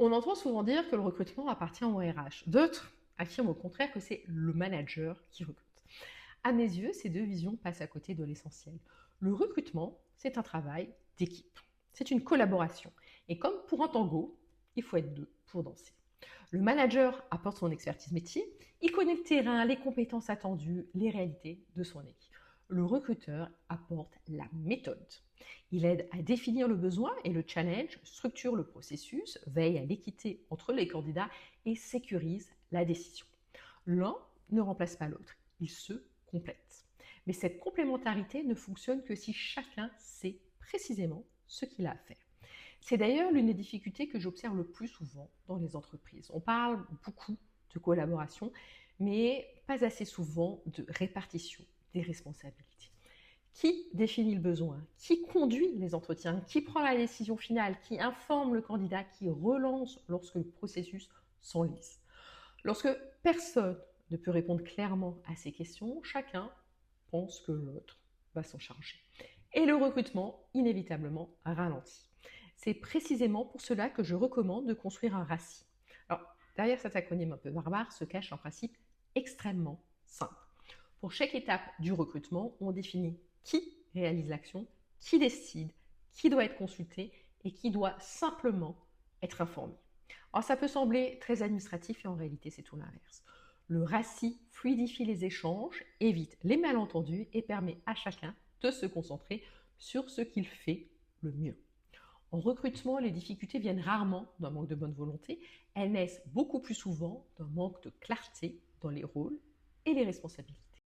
On entend souvent dire que le recrutement appartient au RH. D'autres affirment au contraire que c'est le manager qui recrute. À mes yeux, ces deux visions passent à côté de l'essentiel. Le recrutement, c'est un travail d'équipe. C'est une collaboration. Et comme pour un tango, il faut être deux pour danser. Le manager apporte son expertise métier, il connaît le terrain, les compétences attendues, les réalités de son équipe. Le recruteur apporte la méthode. Il aide à définir le besoin et le challenge, structure le processus, veille à l'équité entre les candidats et sécurise la décision. L'un ne remplace pas l'autre, ils se complètent. Mais cette complémentarité ne fonctionne que si chacun sait précisément ce qu'il a à faire. C'est d'ailleurs l'une des difficultés que j'observe le plus souvent dans les entreprises. On parle beaucoup de collaboration, mais pas assez souvent de répartition des responsabilités. Qui définit le besoin? Qui conduit les entretiens? Qui prend la décision finale? Qui informe le candidat? Qui relance lorsque le processus s'enlise? Lorsque personne ne peut répondre clairement à ces questions, chacun pense que l'autre va s'en charger. Et le recrutement, inévitablement, ralentit. C'est précisément pour cela que je recommande de construire un RACI. Alors, derrière cet acronyme un peu barbare se cache un principe extrêmement simple. Pour chaque étape du recrutement, on définit qui réalise l'action, qui décide, qui doit être consulté et qui doit simplement être informé. Alors ça peut sembler très administratif et en réalité c'est tout l'inverse. Le RACI fluidifie les échanges, évite les malentendus et permet à chacun de se concentrer sur ce qu'il fait le mieux. En recrutement, les difficultés viennent rarement d'un manque de bonne volonté, elles naissent beaucoup plus souvent d'un manque de clarté dans les rôles et les responsabilités.